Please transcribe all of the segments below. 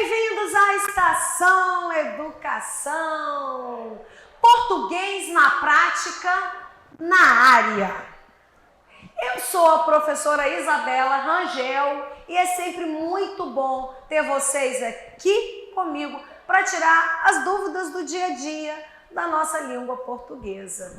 Bem-vindos à Estação Educação. Português na prática, na área. Eu sou a professora Isabela Rangel e é sempre muito bom ter vocês aqui comigo para tirar as dúvidas do dia a dia da nossa língua portuguesa.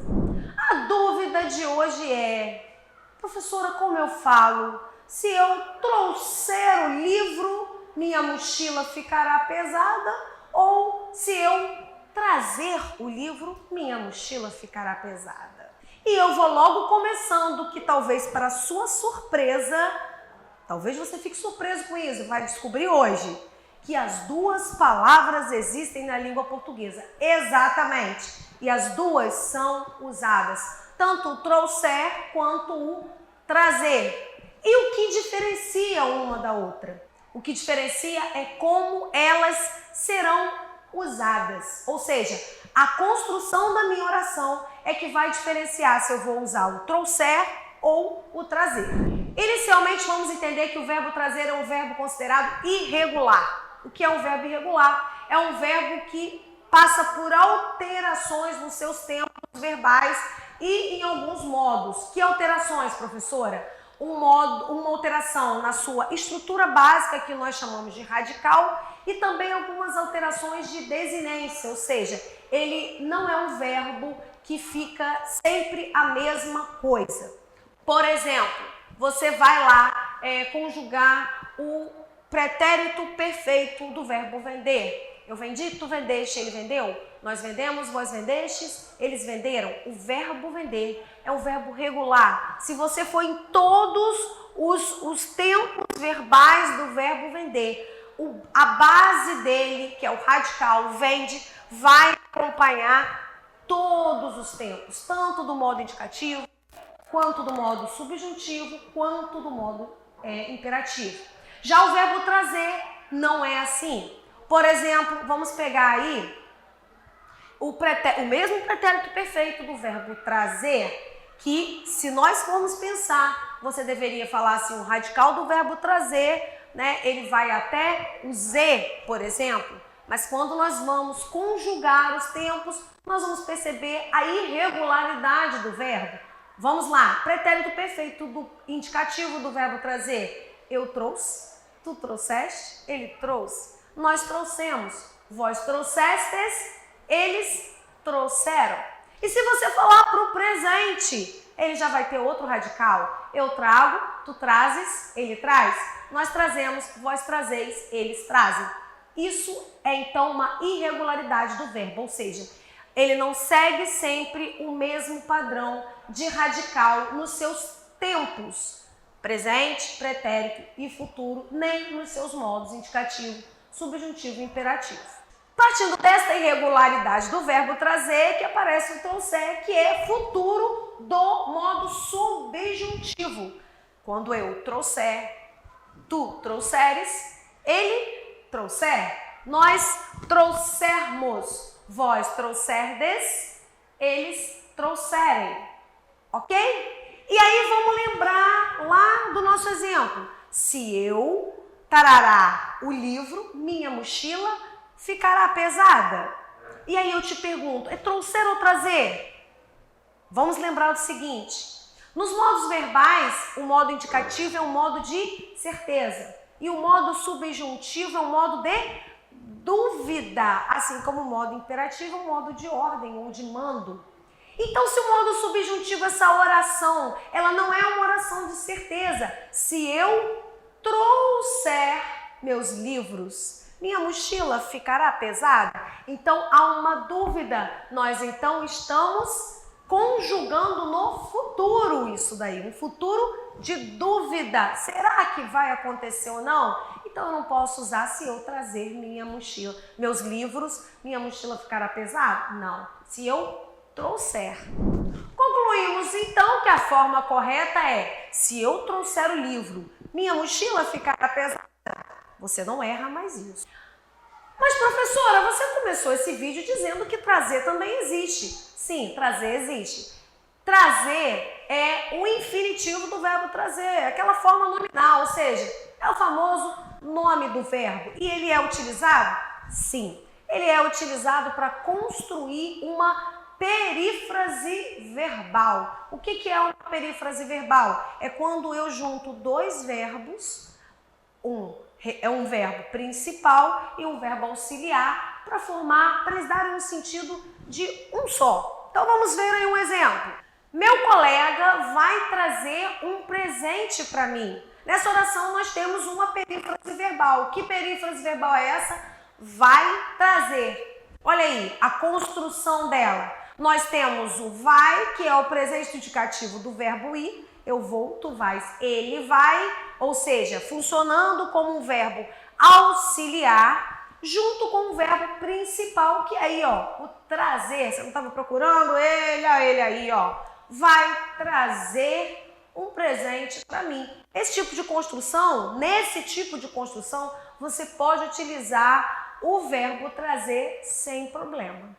A dúvida de hoje é: professora, como eu falo? Se eu trouxer o livro, minha mochila ficará pesada? Ou se eu trazer o livro, minha mochila ficará pesada? E eu vou logo começando, que talvez para sua surpresa, talvez você fique surpreso com isso, vai descobrir hoje que as duas palavras existem na língua portuguesa. Exatamente. E as duas são usadas, tanto o trouxer quanto o trazer. E o que diferencia uma da outra? O que diferencia é como elas serão usadas. Ou seja, a construção da minha oração é que vai diferenciar se eu vou usar o trouxer ou o trazer. Inicialmente, vamos entender que o verbo trazer é um verbo considerado irregular. O que é um verbo irregular? É um verbo que passa por alterações nos seus tempos verbais e em alguns modos. Que alterações, professora? Uma alteração na sua estrutura básica, que nós chamamos de radical, e também algumas alterações de desinência, ou seja, ele não é um verbo que fica sempre a mesma coisa. Por exemplo, você vai lá conjugar o pretérito perfeito do verbo vender. Eu vendi, tu vendeste, ele vendeu. Nós vendemos, vós vendestes, eles venderam. O verbo vender é um verbo regular. Se você for em todos os tempos verbais do verbo vender, a base dele, que é o radical, vende, vai acompanhar todos os tempos, tanto do modo indicativo, quanto do modo subjuntivo, quanto do modo imperativo. Já o verbo trazer não é assim. Por exemplo, vamos pegar aí o mesmo pretérito perfeito do verbo trazer, que se nós formos pensar, você deveria falar assim, o radical do verbo trazer, né, ele vai até o Z, por exemplo, mas quando nós vamos conjugar os tempos, nós vamos perceber a irregularidade do verbo. Vamos lá, pretérito perfeito do indicativo do verbo trazer. Eu trouxe, tu trouxeste, ele trouxe. Nós trouxemos, vós trouxestes, eles trouxeram. E se você falar para o presente, ele já vai ter outro radical. Eu trago, tu trazes, ele traz. Nós trazemos, vós trazeis, eles trazem. Isso é então uma irregularidade do verbo, ou seja, ele não segue sempre o mesmo padrão de radical nos seus tempos, presente, pretérito e futuro, nem nos seus modos indicativo, subjuntivo e imperativo. Partindo desta irregularidade do verbo trazer, que aparece o trouxer, que é futuro do modo subjuntivo. Quando eu trouxer, tu trouxeres, ele trouxer, nós trouxermos, vós trouxerdes, eles trouxerem. Ok? E aí vamos lembrar lá do nosso exemplo. Se eu tarará o livro, minha mochila ficará pesada. E aí eu te pergunto, é trouxer ou trazer? Vamos lembrar do seguinte: nos modos verbais, o modo indicativo é um modo de certeza e o modo subjuntivo é um modo de dúvida, assim como o modo imperativo é um modo de ordem ou de mando. Então, se o modo subjuntivo, essa oração, ela não é uma oração de certeza. Se eu trouxer meus livros, minha mochila ficará pesada? Então, há uma dúvida. Nós, então, estamos conjugando no futuro isso daí. Um futuro de dúvida. Será que vai acontecer ou não? Então, eu não posso usar se eu trazer minha mochila. Meus livros, minha mochila ficará pesada? Não. Se eu trouxer. Concluímos, então, que a forma correta é: se eu trouxer o livro, minha mochila ficará pesada. Você não erra mais isso. Mas, professora, você começou esse vídeo dizendo que trazer também existe. Sim, trazer existe. Trazer é o infinitivo do verbo trazer, aquela forma nominal, ou seja, é o famoso nome do verbo. E ele é utilizado? Sim. Ele é utilizado para construir uma perífrase verbal. O que é uma perífrase verbal? É quando eu junto dois verbos, é um verbo principal e um verbo auxiliar, para eles darem um sentido de um só. Então vamos ver aí um exemplo. Meu colega vai trazer um presente para mim. Nessa oração nós temos uma perífrase verbal. Que perífrase verbal é essa? Vai trazer. Olha aí, a construção dela. Nós temos o vai, que é o presente indicativo do verbo ir. Eu vou, tu vais, ele vai. Ou seja, funcionando como um verbo auxiliar, junto com o verbo principal, que aí, ó, o trazer. Você não estava procurando ele, ó, ele aí, ó. Vai trazer um presente para mim. Esse tipo de construção, nesse tipo de construção, você pode utilizar o verbo trazer sem problema.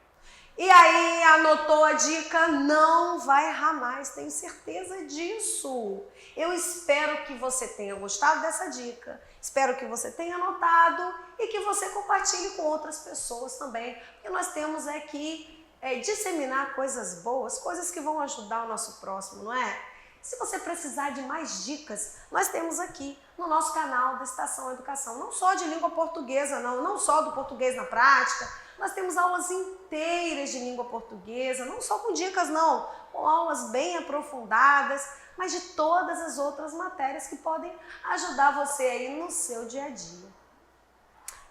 E aí, anotou a dica? Não vai errar mais, tenho certeza disso. Eu espero que você tenha gostado dessa dica, espero que você tenha anotado e que você compartilhe com outras pessoas também, porque nós temos aqui disseminar coisas boas, coisas que vão ajudar o nosso próximo, não é? Se você precisar de mais dicas, nós temos aqui no nosso canal da Estação Educação, não só de língua portuguesa, não só do português na prática, nós temos aulas inteiras de língua portuguesa, não só com dicas não, com aulas bem aprofundadas, mas de todas as outras matérias que podem ajudar você aí no seu dia a dia.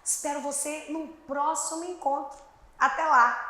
Espero você num próximo encontro. Até lá!